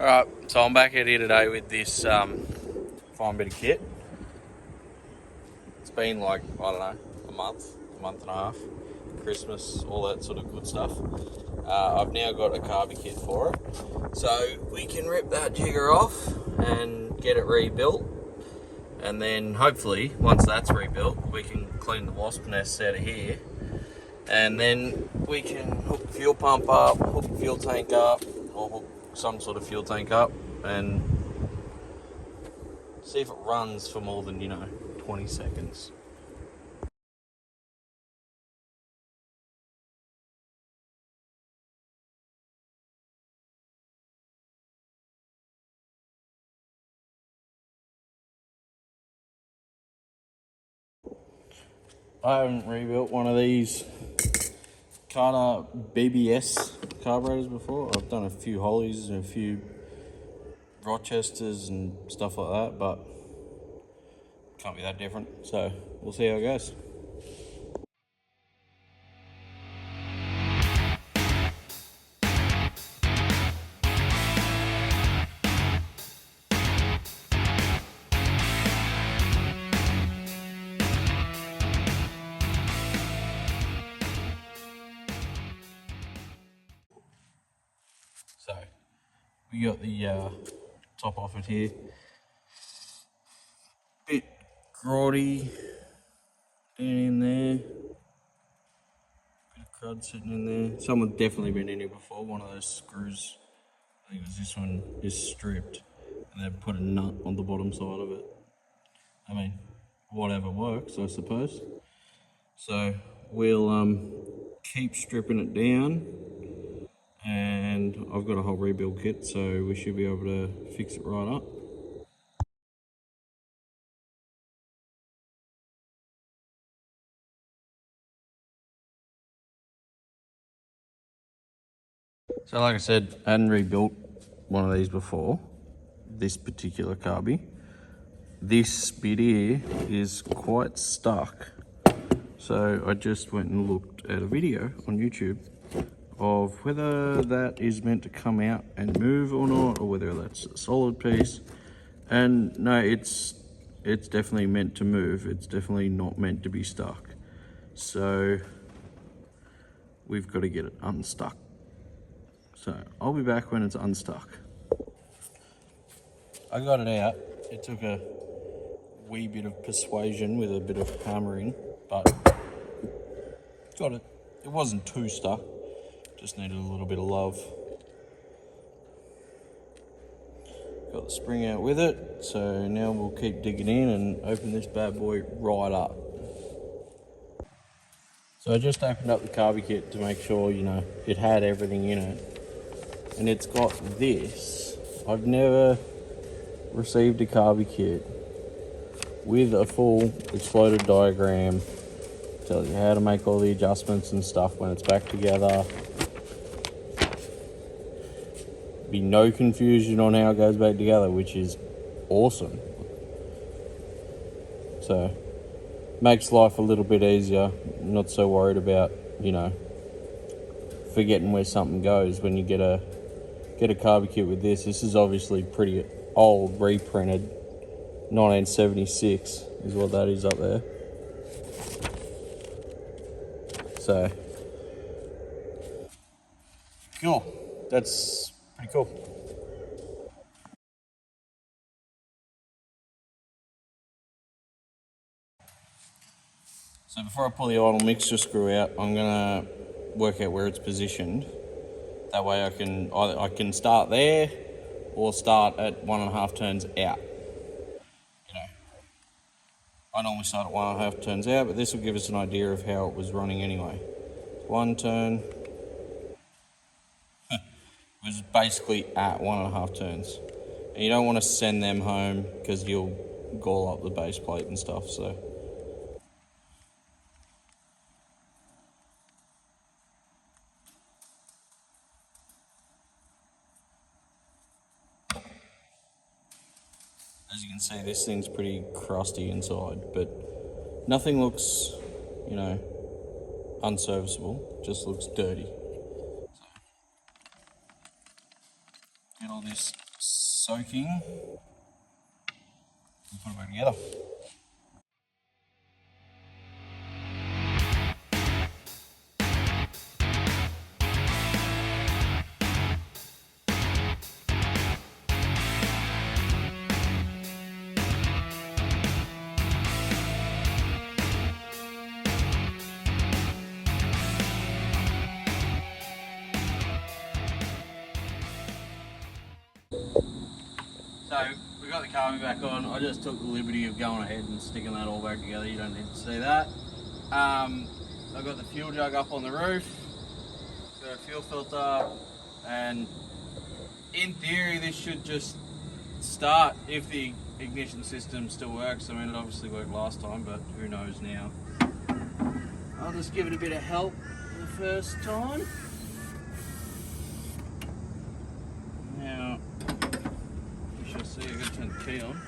Alright, so I'm back out here today with this fine bit of kit. It's been like, I don't know, a month and a half. Christmas, all that sort of good stuff. I've now got a carby kit for it. So we can rip that jigger off and get it rebuilt. And then hopefully, once that's rebuilt, we can clean the wasp nests out of here. And then we can hook the fuel pump up, hook the fuel tank up, or hook some sort of fuel tank up, and see if it runs for more than, 20 seconds. I haven't rebuilt one of these Carter BBS carburetors before. I've done a few Hollies and a few Rochesters and stuff like that, but can't be that different. So we'll see how it goes. So we got the top off it here. Bit grotty down in there. Bit of crud sitting in there. Someone's definitely been in here before. One of those screws, I think it was this one, is stripped, and they've put a nut on the bottom side of it. I mean, whatever works, I suppose. So we'll keep stripping it down, and I've got a whole rebuild kit, so we should be able to fix it right up. So like I said, I hadn't rebuilt one of these before, this particular carby. This bit here is quite stuck. So I just went and looked at a video on YouTube of whether that is meant to come out and move or not, or whether that's a solid piece. And no, it's definitely meant to move. It's definitely not meant to be stuck. So we've got to get it unstuck. So I'll be back when it's unstuck. I got it out. It took a wee bit of persuasion with a bit of hammering, but got it. It wasn't too stuck. Just needed a little bit of love. Got the spring out with it, so now we'll keep digging in and open this bad boy right up. So I just opened up the carby kit to make sure, it had everything in it. And it's got this. I've never received a carby kit with a full exploded diagram. Tells you how to make all the adjustments and stuff when it's back together. Be no confusion on how it goes back together, which is awesome. So makes life a little bit easier. Not so worried about, forgetting where something goes when you get a carby kit with this. This is obviously pretty old, reprinted. 1976 is what that is up there. So cool. That's pretty cool. So before I pull the idle mixture screw out, I'm gonna work out where it's positioned. That way I can start there or start at 1.5 turns out. I normally start at 1.5 turns out, but this will give us an idea of how it was running anyway. 1 turn. It was basically at 1.5 turns. And you don't want to send them home because you'll gall up the base plate and stuff, so. As you can see, this thing's pretty crusty inside, but nothing looks, unserviceable. Just looks dirty. So, get all all this soaking and put it back together. So we got the carby back on. I just took the liberty of going ahead and sticking that all back together. You don't need to see that. I've got the fuel jug up on the roof, got a fuel filter, and in theory this should just start if the ignition system still works. I mean, it obviously worked last time, but who knows now. I'll just give it a bit of help the first time. Now, you shall see, I'm going to turn the key on.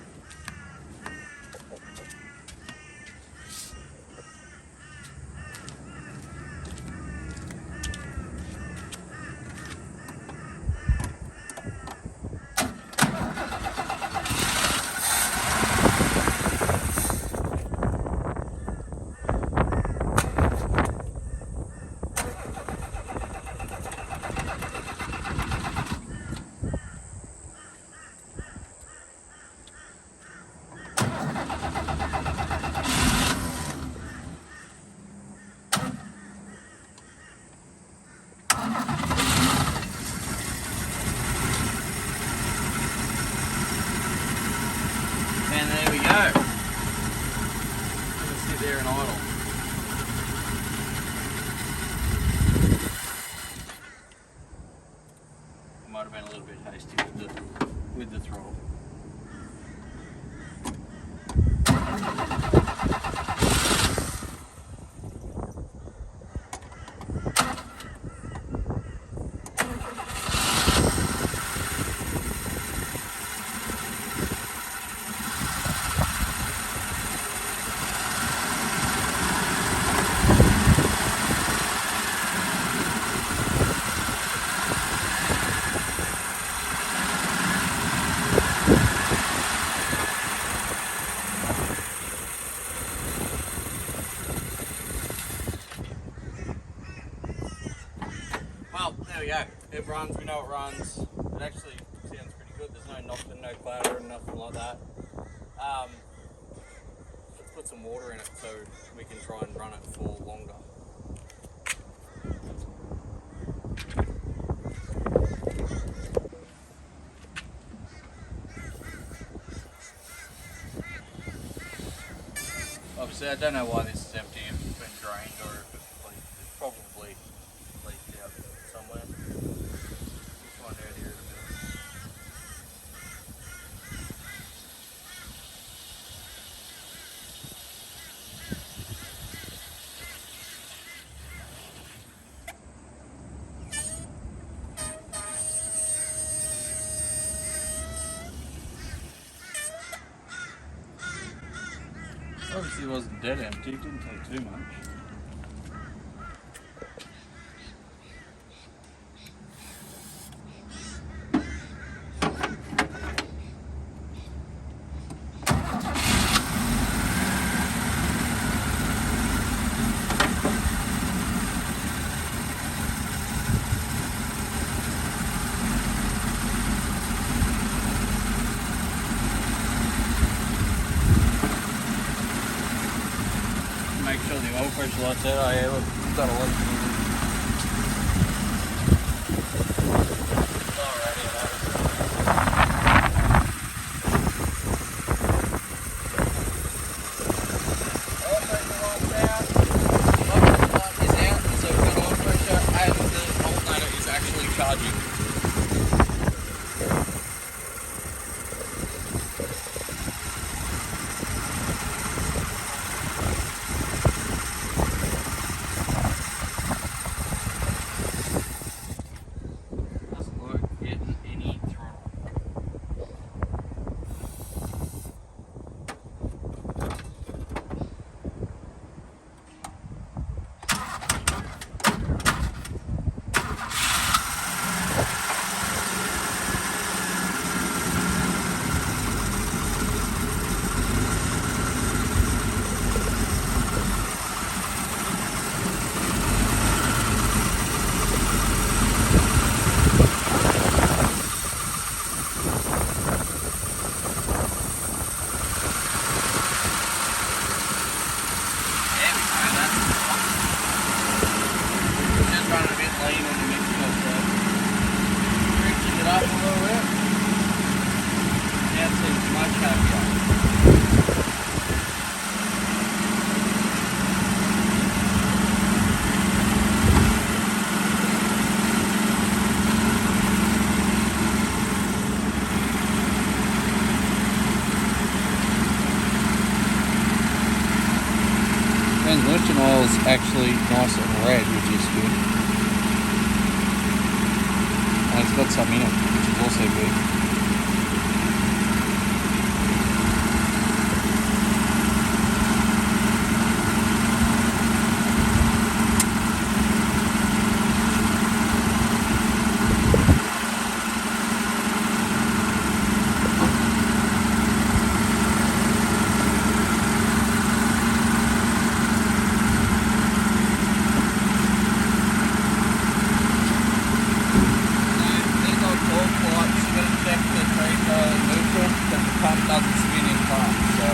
And there we go. Let's sit there and idle. I might have been a little bit hasty with the throttle. Well, there we go. It runs, we know it runs. It actually sounds pretty good. There's no knocking, no clatter, and nothing like that. Let's put some water in it so we can try and run it for longer. Obviously, I don't know why this is empty, if it's been drained or if it's leaked. It's probably leaked out somewhere. We'll find out here in a minute. Obviously it wasn't dead empty, it didn't take too much. Make sure the oil pressure light's out. Oh yeah, look, we've got a leak. Alrighty, oil pressure light's out. Light is out, so we've got oil pressure, and the alternator is actually charging. oil's actually nice and red, which is good. And it's got some in it, which is also good. Doesn't spin in park, so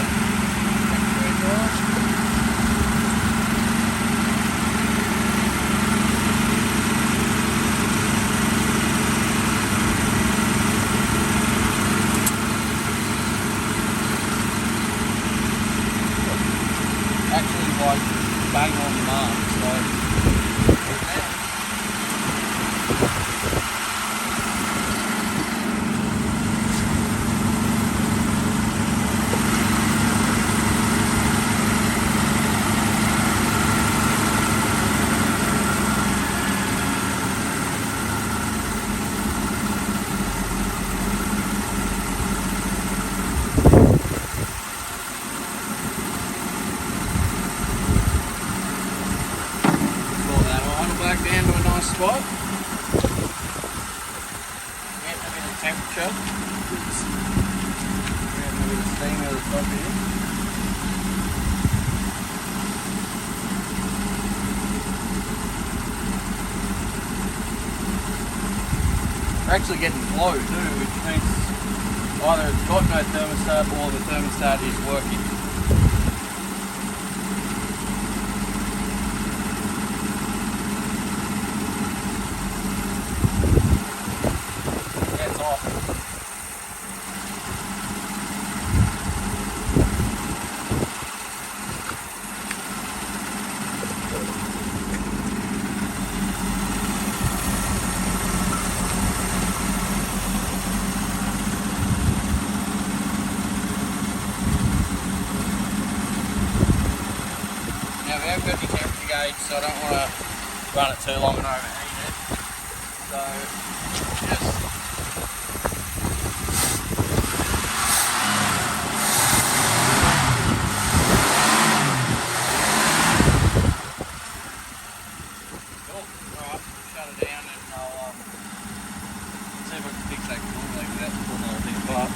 actually like bang on the mark, so back down to a nice spot. Getting a bit of temperature. Getting a bit of steam out of the top here. We're actually getting flow too, which means either it's got no thermostat or the thermostat is working. Now we haven't got any temperature gauge, so I don't want to run it too long and overheat it. So just cool. Alright, shut it down and I'll see if I can fix that cooling leg without pulling the whole thing apart.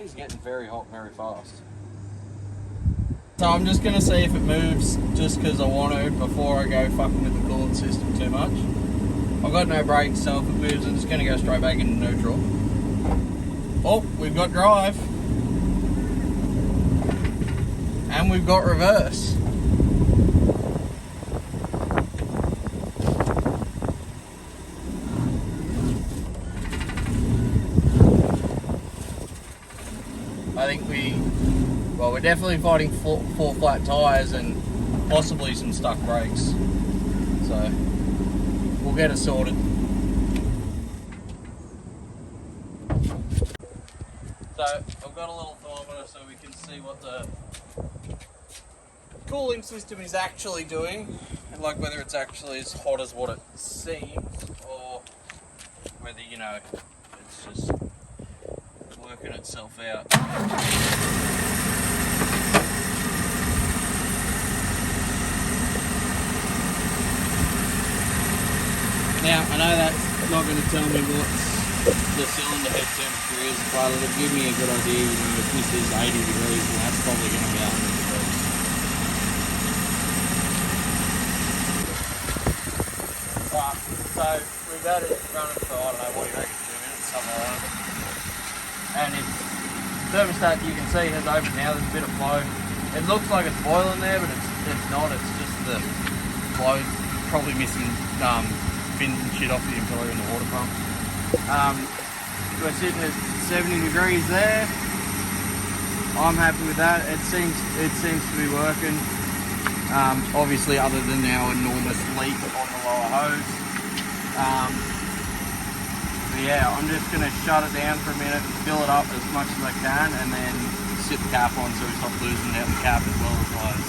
He's getting very hot very fast. So I'm just going to see if it moves just because I want to before I go fucking with the coolant system too much. I've got no brakes, so if it moves I'm just going to go straight back into neutral. Oh, we've got drive. And we've got reverse. I think we're definitely fighting four flat tyres and possibly some stuck brakes. So we'll get it sorted. So I've got a little thermometer so we can see what the cooling system is actually doing, and like whether it's actually as hot as what it seems, or whether, you know, it's just working itself out. Now, I know that's not going to tell me what the cylinder head temperature is, but it'll give me a good idea. You know, if this is 80 degrees, then that's probably going to be 100 degrees. Right, so we've had it running for, I don't know, what do you reckon, 2 minutes, something like that. And it's thermostat, you can see, has opened now. There's a bit of flow. It looks like it's boiling there, but it's not. It's just the flow, probably missing fins and shit off the impeller in the water pump. We're sitting at 70 degrees there. I'm happy with that. It seems to be working. Obviously, other than our enormous leak on the lower hose. But yeah, I'm just going to shut it down for a minute, fill it up as much as I can, and then sit the cap on so we stop losing out the cap as well as eyes.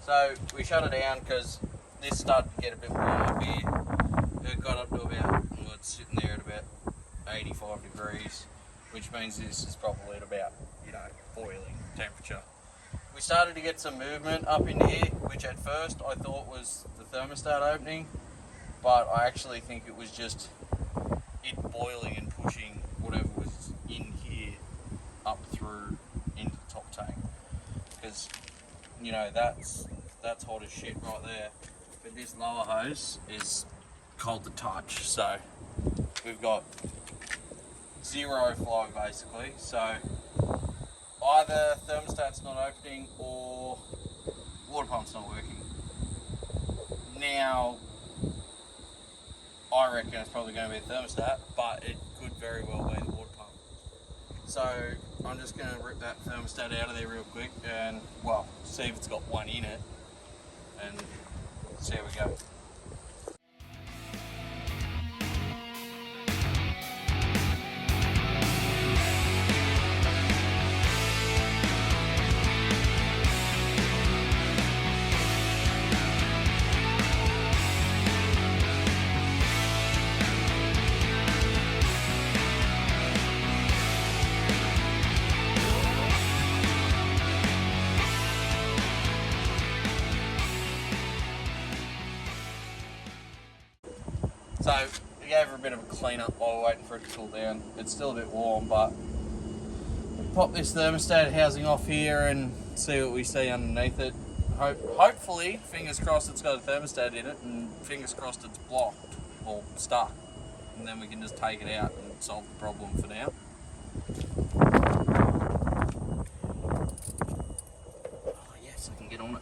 So we shut it down because this started to get a bit warm up here. It got up to about, well, it's sitting there at about 85 degrees, which means this is probably at about, you know, boiling temperature. We started to get some movement up in here, which at first I thought was the thermostat opening, but I actually think it was just it boiling and pushing whatever was in here up through into the top tank. Because, you know, that's hot as shit right there. But this lower hose is cold to touch, so we've got zero flow basically. So either thermostat's not opening or water pump's not working. Now, I reckon it's probably going to be the thermostat, but it could very well be the water pump. So I'm just going to rip that thermostat out of there real quick and, well, see if it's got one in it and see how we go. So we gave her a bit of a clean up while we're waiting for it to cool down. It's still a bit warm, but we'll pop this thermostat housing off here and see what we see underneath it. Hopefully, fingers crossed, it's got a thermostat in it, and fingers crossed it's blocked or stuck, and then we can just take it out and solve the problem for now. Oh yes, I can get on it.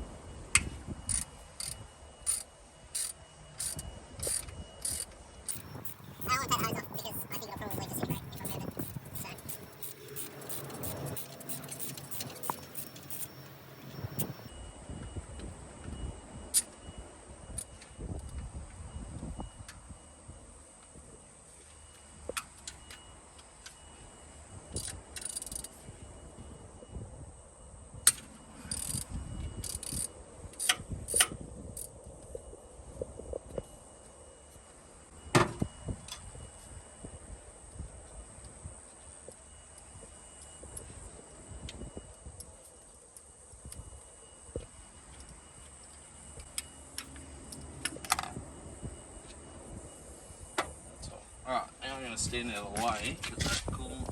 Alright, now I'm going to stand out of the way, because that's cool.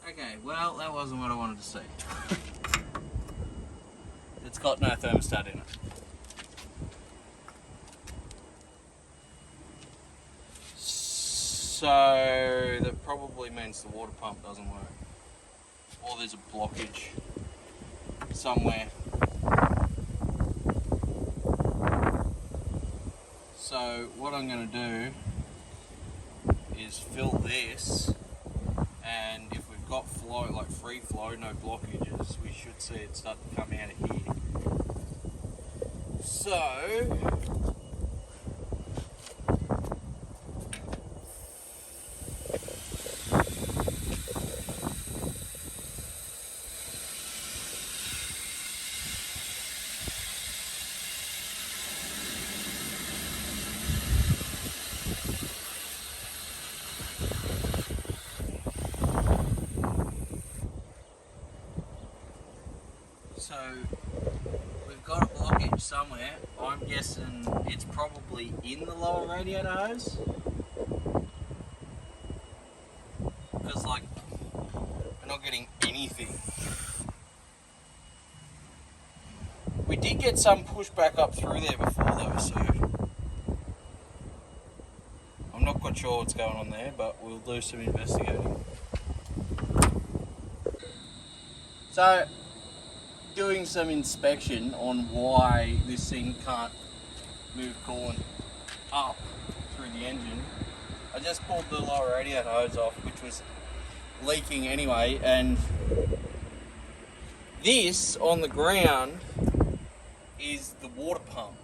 Okay, well, that wasn't what I wanted to see. It's got no thermostat in it. So, that probably means the water pump doesn't work. Or there's a blockage somewhere. So what I'm going to do is fill this, and if we've got flow, like free flow, no blockages, we should see it start to come out of here. So So we've got a blockage somewhere. I'm guessing it's probably in the lower radiator hose. Because like, we're not getting anything. We did get some pushback up through there before though, so I'm not quite sure what's going on there, but we'll do some investigating. So, doing some inspection on why this thing can't move coolant up through the engine. I just pulled the lower radiator hose off, which was leaking anyway, and this on the ground is the water pump.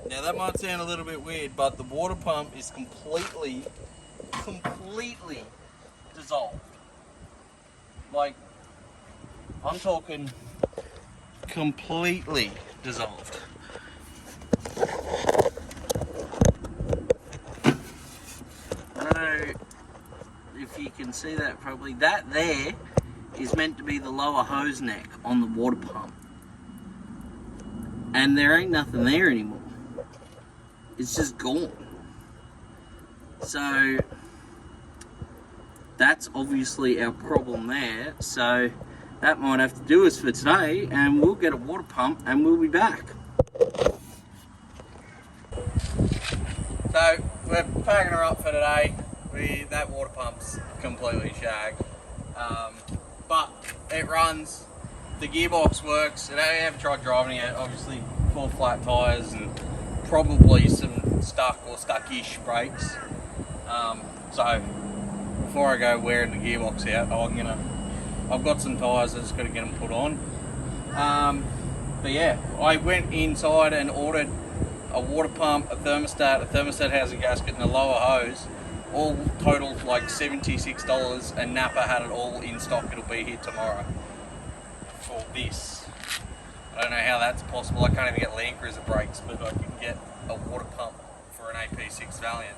Now that might sound a little bit weird, but the water pump is completely dissolved. Like, I'm talking completely dissolved. I don't know if you can see that properly. That there is meant to be the lower hose neck on the water pump. And there ain't nothing there anymore. It's just gone. So that's obviously our problem there. So that might have to do us for today, and we'll get a water pump and we'll be back. So we're packing her up for today. That water pump's completely shagged. But it runs, the gearbox works, and I haven't tried driving it, obviously full flat tyres and probably some stuck or stuck-ish brakes. So before I go wearing the gearbox out, I've got some tyres, I just got to get them put on. But yeah, I went inside and ordered a water pump, a thermostat housing gasket, and a lower hose. All totaled like $76, and Napa had it all in stock. It'll be here tomorrow for this. I don't know how that's possible. I can't even get Land Cruiser brakes, but I can get a water pump for an AP6 Valiant.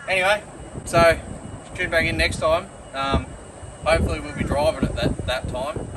Anyway, so tune back in next time. Hopefully we'll be driving at that time.